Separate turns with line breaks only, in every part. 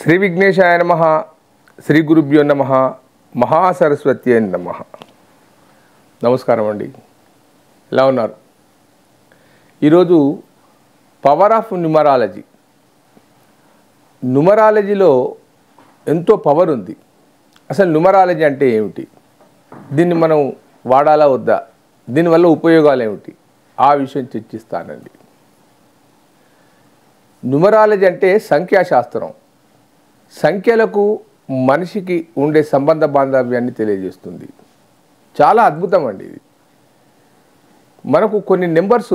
శ్రీ విఘ్నేశాయ నమః. శ్రీ గురుభ్యో నమః. మహాసరస్వతి నమః. నమస్కారం అండి. ఎలా ఉన్నారు? ఈరోజు పవర్ ఆఫ్ న్యూమరాలజీ. న్యూమరాలజీలో ఎంతో పవర్ ఉంది. అసలు న్యూమరాలజీ అంటే ఏమిటి? దీన్ని మనం వాడాలా వద్దా? దీనివల్ల ఉపయోగాలు ఏమిటి? ఆ విషయం చర్చిస్తానండి. న్యూమరాలజీ అంటే సంఖ్యాశాస్త్రం. సంఖ్యలకు మనిషికి ఉండే సంబంధ బాంధవ్యాన్ని తెలియజేస్తుంది. చాలా అద్భుతం అండి ఇది. మనకు కొన్ని నెంబర్స్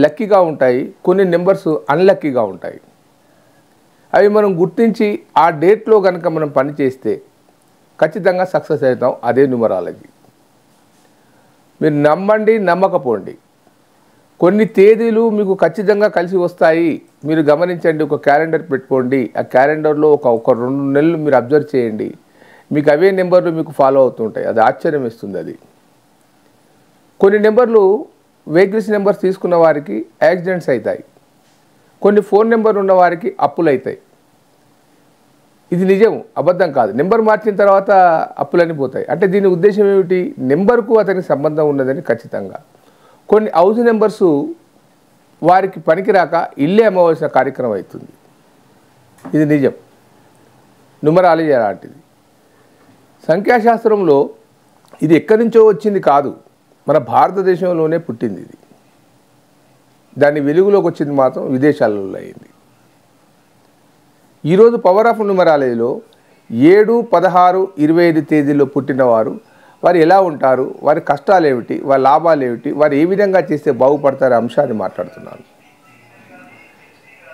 లక్కీగా ఉంటాయి, కొన్ని నెంబర్స్ అన్లక్కీగా ఉంటాయి. అవి మనం గుర్తించి ఆ డేట్లో కనుక మనం పనిచేస్తే ఖచ్చితంగా సక్సెస్ అవుతాం. అదే న్యూమరాలజీ. మీరు నమ్మండి, నమ్మకపోండి, కొన్ని తేదీలు మీకు ఖచ్చితంగా కలిసి వస్తాయి. మీరు గమనించండి, ఒక క్యాలెండర్ పెట్టుకోండి. ఆ క్యాలెండర్లో ఒక 2 నెలలు మీరు అబ్జర్వ్ చేయండి. మీకు అవే నెంబర్లు మీకు ఫాలో అవుతుంటాయి. అది ఆశ్చర్యం ఇస్తుంది. అది కొన్ని నెంబర్లు వెహికల్స్ నెంబర్స్ తీసుకున్న వారికి యాక్సిడెంట్స్ అవుతాయి. కొన్ని ఫోన్ నెంబర్లు ఉన్న వారికి అప్పులు అవుతాయి. ఇది నిజం, అబద్ధం కాదు. నెంబర్ మార్చిన తర్వాత అప్పులన్నీ పోతాయి. అంటే దీని ఉద్దేశం ఏమిటి? నెంబర్కు అతనికి సంబంధం ఉన్నదని ఖచ్చితంగా. కొన్ని హౌస్ నెంబర్సు వారికి పనికిరాక ఇల్లే అమ్మవలసిన కార్యక్రమం అవుతుంది. ఇది నిజం. న్యూమరాలజీ అలాంటిది. సంఖ్యాశాస్త్రంలో ఇది ఎక్కడి నుంచో వచ్చింది కాదు, మన భారతదేశంలోనే పుట్టింది. ఇది దాని వెలుగులోకి వచ్చింది మాత్రం విదేశాలలో అయింది. ఈరోజు పవర్ ఆఫ్ న్యూమరాలజీలో 7, 16, 25 తేదీల్లో పుట్టినవారు వారు ఎలా ఉంటారు, వారి కష్టాలు ఏమిటి, వారి లాభాలు ఏమిటి, వారు ఏ విధంగా చేస్తే బాగుపడతారు అంశాన్ని మాట్లాడుతున్నాను.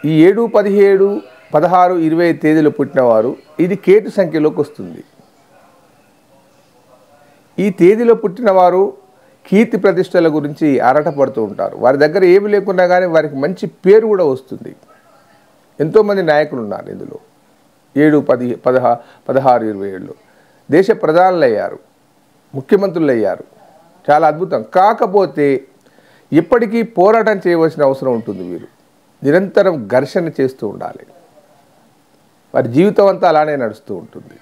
ఈ 7, 17, 16, 25 తేదీలో పుట్టినవారు ఇది కేతు సంఖ్యలోకి వస్తుంది. ఈ తేదీలో పుట్టినవారు కీర్తి ప్రతిష్టల గురించి ఆరాటపడుతూ ఉంటారు. వారి దగ్గర ఏమి లేకున్నా కానీ వారికి మంచి పేరు కూడా వస్తుంది. ఎంతోమంది నాయకులు ఉన్నారు ఇందులో. 7, 10, 16, 27లో దేశ ప్రధానులు అయ్యారు, ముఖ్యమంత్రులు అయ్యారు. చాలా అద్భుతం. కాకపోతే ఇప్పటికీ పోరాటం చేయవలసిన అవసరం ఉంటుంది. వీరు నిరంతరం ఘర్షణ చేస్తూ ఉండాలి. వారి జీవితం అంతా అలానే నడుస్తూ ఉంటుంది.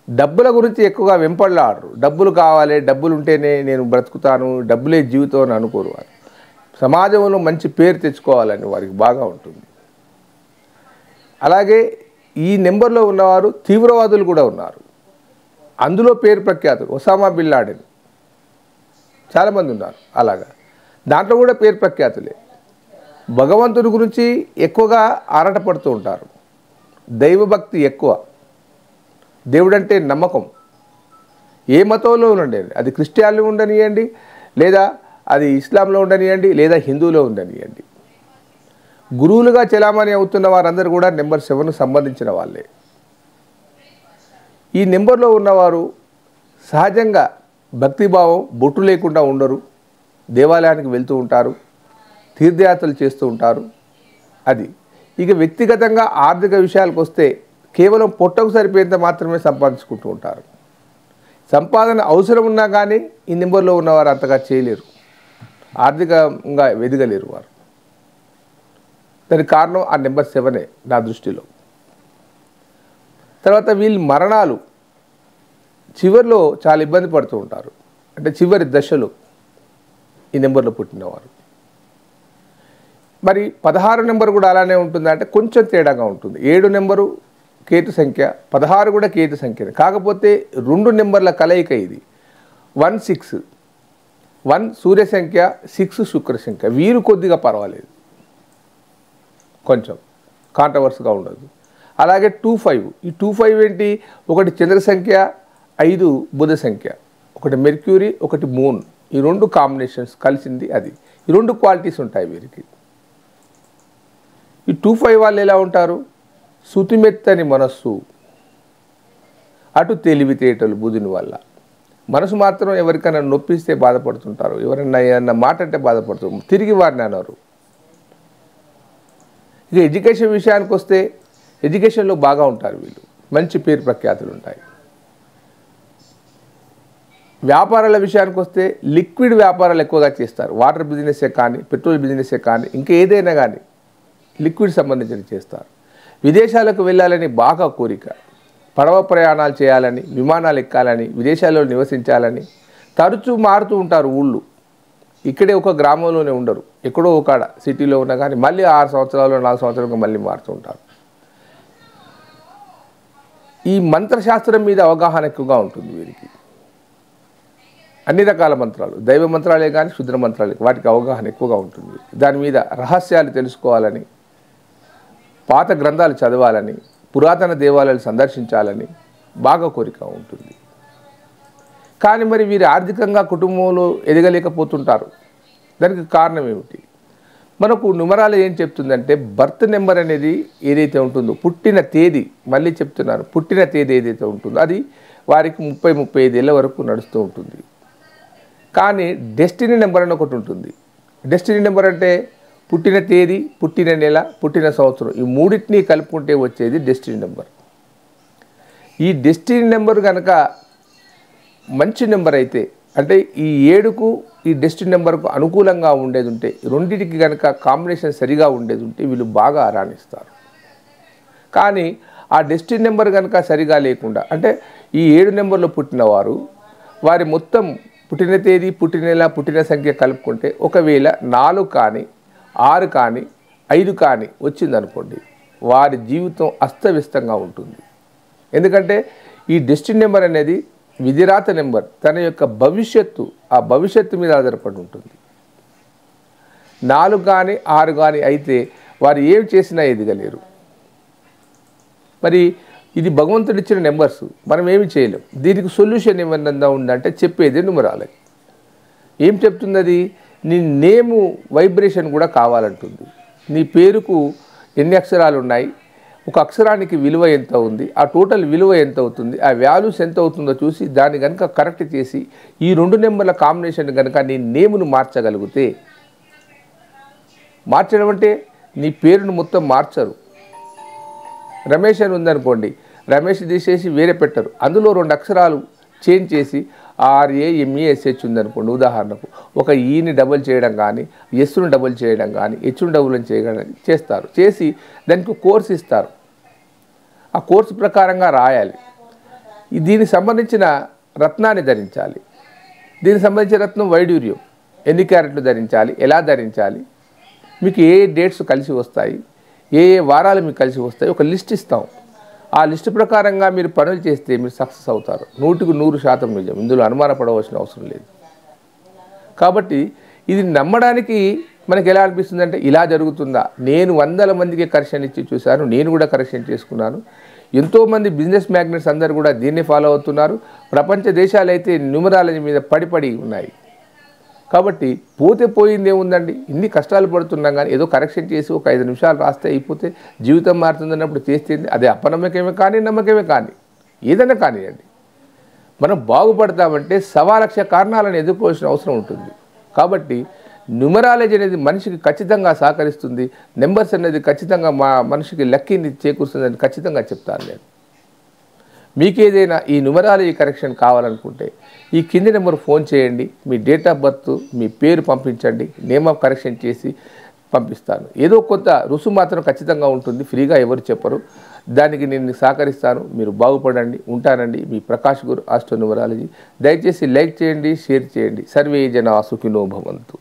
డబ్బుల గురించి ఎక్కువగా వెంపడలాడరు. డబ్బులు కావాలి, డబ్బులు ఉంటేనే నేను బ్రతుకుతాను, డబ్బులే జీవితం అని అనుకోరు. వారు సమాజంలో మంచి పేరు తెచ్చుకోవాలని వారికి బాగా ఉంటుంది. అలాగే ఈ నెంబర్లో ఉన్నవారు తీవ్రవాదులు కూడా ఉన్నారు. అందులో పేరు ప్రఖ్యాతులు ఒసామా బిన్ లాడెన్ చాలామంది ఉన్నారు. అలాగా దాంట్లో కూడా పేరు ప్రఖ్యాతులే. భగవంతుడి గురించి ఎక్కువగా ఆరాటపడుతూ ఉంటారు. దైవభక్తి ఎక్కువ. దేవుడంటే నమ్మకం. ఏ మతంలో ఉండనియండి, అది క్రిస్టియాన్లో ఉండనియండి, లేదా అది ఇస్లాంలో ఉండనియండి, లేదా హిందువులో ఉండనియండి. గురువులుగా చెలామణి అవుతున్న వారందరూ కూడా నెంబర్ 7కు సంబంధించిన వాళ్ళే. ఈ నెంబర్లో ఉన్నవారు సహజంగా భక్తిభావం బొట్టు లేకుండా ఉండరు. దేవాలయానికి వెళ్తూ ఉంటారు, తీర్థయాత్రలు చేస్తూ ఉంటారు. అది ఇక వ్యక్తిగతంగా ఆర్థిక విషయాలకు వస్తే కేవలం పొట్టకు సరిపోయేంత మాత్రమే సంపాదించుకుంటూ ఉంటారు. సంపాదన అవసరం ఉన్నా కానీ ఈ నెంబర్లో ఉన్నవారు అంతగా చేయలేరు, ఆర్థికంగా ఎదగలేరు వారు. దానికి కారణం ఆ నెంబర్ 7 నా దృష్టిలో. తర్వాత వీళ్ళు మరణాలు చివరిలో చాలా ఇబ్బంది పడుతూ ఉంటారు. అంటే చివరి దశలో ఈ నెంబర్లో పుట్టినవారు. మరి 16 నెంబర్ కూడా అలానే ఉంటుంది అంటే కొంచెం తేడాగా ఉంటుంది. 7 నెంబరు కేతు సంఖ్య, 16 కూడా కేతు సంఖ్య. కాకపోతే 2 నెంబర్ల కలయిక ఇది. 1, 6. 1 సూర్య సంఖ్య, 6 శుక్ర సంఖ్య. వీరు కొద్దిగా పర్వాలేదు, కొంచెం కాంట్రవర్స్గా ఉండదు. అలాగే 2, 5. ఈ 2, 5 ఏంటి? ఒకటి చంద్ర సంఖ్య, 5 బుధ సంఖ్య, ఒకటి మెర్క్యూరీ, ఒకటి మూన్. ఈ 2 కాంబినేషన్స్ కలిసింది అది. ఈ 2 క్వాలిటీస్ ఉంటాయి వీరికి. ఈ 2, 5 వాళ్ళు ఎలా ఉంటారు? శుతిమెత్తని మనస్సు, అటు తెలివితేటలు బుధుని వల్ల. మనసు మాత్రం ఎవరికైనా నొప్పిస్తే బాధపడుతుంటారు, ఎవరైనా ఏదన్నా మాట అంటే బాధపడుతుంటారు, తిరిగి వారిని అన్నారు. ఇక ఎడ్యుకేషన్ విషయానికి వస్తే ఎడ్యుకేషన్లో బాగా ఉంటారు వీళ్ళు, మంచి పేరు ప్రఖ్యాతులు ఉంటాయి. వ్యాపారాల విషయానికి వస్తే లిక్విడ్ వ్యాపారాలు ఎక్కువగా చేస్తారు. వాటర్ బిజినెసే కానీ, పెట్రోల్ బిజినెసే కానీ, ఇంకా ఏదైనా కానీ లిక్విడ్ సంబంధించి చేస్తారు. విదేశాలకు వెళ్ళాలని బాగా కోరిక, పడవ ప్రయాణాలు చేయాలని, విమానాలు ఎక్కాలని, విదేశాల్లో నివసించాలని తరచూ మారుతూ ఉంటారు ఊళ్ళు. ఇక్కడే ఒక గ్రామంలోనే ఉండరు, ఎక్కడో ఒక సిటీలో ఉన్నా కానీ మళ్ళీ 6 సంవత్సరాలు 4 సంవత్సరాలకు మళ్ళీ మారుతూ ఉంటారు. ఈ మంత్రశాస్త్రం మీద అవగాహన ఎక్కువగా ఉంటుంది వీరికి. అన్ని రకాల మంత్రాలు, దైవ మంత్రాలే కానీ శుద్ర మంత్రాలే, వాటికి అవగాహన ఎక్కువగా ఉంటుంది. దాని మీద రహస్యాలు తెలుసుకోవాలని, పాత గ్రంథాలు చదవాలని, పురాతన దేవాలయాలు సందర్శించాలని బాగా కోరిక ఉంటుంది. కానీ మరి వీరు ఆర్థికంగా కుటుంబంలో ఎదగలేకపోతుంటారు. దానికి కారణం ఏమిటి? మనకు న్యూమరాలజీ ఏం చెప్తుందంటే, బర్త్ నెంబర్ అనేది ఏదైతే ఉంటుందో, పుట్టిన తేదీ, మళ్ళీ చెప్తున్నాను, పుట్టిన తేదీ ఏదైతే ఉంటుందో అది వారికి 30-35 ఏళ్ళ వరకు నడుస్తూ ఉంటుంది. కానీ డెస్టినీ నెంబర్ అని ఒకటి ఉంటుంది. డెస్టినీ నెంబర్ అంటే పుట్టిన తేదీ, పుట్టిన నెల, పుట్టిన సంవత్సరం, ఈ మూడింటిని కలుపుకుంటే వచ్చేది డెస్టినీ నెంబర్. ఈ డెస్టినీ నెంబర్ కనుక మంచి నెంబర్ అయితే, అంటే ఈ 7కు ఈ డెస్టినీ నెంబర్కు అనుకూలంగా ఉండేది ఉంటే, రెండింటికి కనుక కాంబినేషన్ సరిగా ఉండేది ఉంటే వీళ్ళు బాగా రాణిస్తారు. కానీ ఆ డెస్టినీ నెంబర్ కనుక సరిగా లేకుండా, అంటే ఈ 7 నెంబర్లో పుట్టిన వారు వారి మొత్తం పుట్టిన తేదీ, పుట్టిన నెల, పుట్టిన సంఖ్య కలుపుకుంటే ఒకవేళ 4 కానీ 6 కానీ 5 కానీ వచ్చిందనుకోండి, వారి జీవితం అస్తవ్యస్తంగా ఉంటుంది. ఎందుకంటే ఈ డెస్టినీ నెంబర్ అనేది విధిరాత నెంబర్, తన యొక్క భవిష్యత్తు, ఆ భవిష్యత్తు మీద ఆధారపడి ఉంటుంది. 4 కానీ 6 కానీ అయితే వారు ఏం చేసినా ఎదగలేరు. మరి ఇది భగవంతుడిచ్చిన నెంబర్స్, మనం ఏమి చేయలేం. దీనికి సొల్యూషన్ ఏమన్నా ఉందంటే చెప్పేది న్యూమరాలజీ. ఏం చెప్తుంది అది? నీ నేము వైబ్రేషన్ కూడా కావాలంటుంది. నీ పేరుకు ఎన్ని అక్షరాలు ఉన్నాయి, ఒక అక్షరానికి విలువ ఎంత ఉంది, ఆ టోటల్ విలువ ఎంత అవుతుంది, ఆ వాల్యూస్ ఎంత అవుతుందో చూసి దాన్ని కనుక కరెక్ట్ చేసి ఈ 2 నెంబర్ల కాంబినేషన్ కనుక నీ నేమును మార్చగలిగితే, మార్చడం అంటే నీ పేరును మొత్తం మార్చరు. రమేష్ అని ఉందనుకోండి, రమేష్ తీసేసి వేరే పెట్టరు, అందులో 2 అక్షరాలు చేంజ్ చేసి RAMESH ఉందనుకోండి ఉదాహరణకు, ఒక ఈని డబుల్ చేయడం కానీ, ఎస్ను డబుల్ చేయడం కానీ, హెచ్ను డబుల్ చేయడం చేస్తారు. చేసి దానికి కోర్సు ఇస్తారు. ఆ కోర్సు ప్రకారంగా రాయాలి. దీనికి సంబంధించిన రత్నాన్ని ధరించాలి. దీనికి సంబంధించిన రత్నం వైడూర్యం, ఎన్ని క్యారెట్లు ధరించాలి, ఎలా ధరించాలి, మీకు ఏ డేట్స్ కలిసి వస్తాయి, ఏ వారాలు మీకు కలిసి వస్తాయి, ఒక లిస్ట్ ఇస్తాం. ఆ లిస్ట్ ప్రకారంగా మీరు పనులు చేస్తే మీరు సక్సెస్ అవుతారు. 100కు 100% నిజం, ఇందులో అనుమానపడవలసిన అవసరం లేదు. కాబట్టి ఇది నమ్మడానికి మనకి ఎలా అనిపిస్తుంది అంటే, ఇలా జరుగుతుందా, నేను 100 మందికి కరెక్షన్ ఇచ్చి చూశాను, నేను కూడా కరెక్షన్ చేసుకున్నాను, ఎంతోమంది బిజినెస్ మ్యాగ్నెట్స్ అందరూ కూడా దీన్ని ఫాలో అవుతున్నారు, ప్రపంచ దేశాలు అయితే న్యూమరాలజీ మీద పడి ఉన్నాయి. కాబట్టి పోతే పోయింది ఏముందండి, ఇన్ని కష్టాలు పడుతున్నాం కానీ ఏదో కరెక్షన్ చేసి ఒక 5 నిమిషాలు రాస్తే అయిపోతే జీవితం మారుతుందన్నప్పుడు చేస్తే అది అపనమ్మకమే కానీ నమ్మకమే కానీ ఏదైనా కానివ్వండి, మనం బాగుపడతామంటే 1,00,000 కారణాలను ఎదుర్కోవాల్సిన అవసరం ఉంటుంది. కాబట్టి న్యూమరాలజీ అనేది మనిషికి ఖచ్చితంగా సహకరిస్తుంది. నెంబర్స్ అనేది ఖచ్చితంగా మనిషికి లక్కీని చేకూరుస్తుందని ఖచ్చితంగా చెప్తాను నేను. మీకేదైనా ఈ న్యూమరాలజీ కరెక్షన్ కావాలనుకుంటే ఈ కింది నెంబర్ ఫోన్ చేయండి, మీ డేట్ ఆఫ్ బర్త్, మీ పేరు పంపించండి, నేమ్ ఆఫ్ కరెక్షన్ చేసి పంపిస్తాను. ఏదో కొంత రుసుము మాత్రం ఖచ్చితంగా ఉంటుంది, ఫ్రీగా ఎవరు చెప్పరు. దానికి నేను సహకరిస్తాను. మీరు బాగుపడండి. ఉంటానండి, మీ ప్రకాష్ గురు ఆస్ట్రో న్యూమరాలజీ. దయచేసి లైక్ చేయండి, షేర్ చేయండి. సర్వే జనా సుఖినో భవంతు.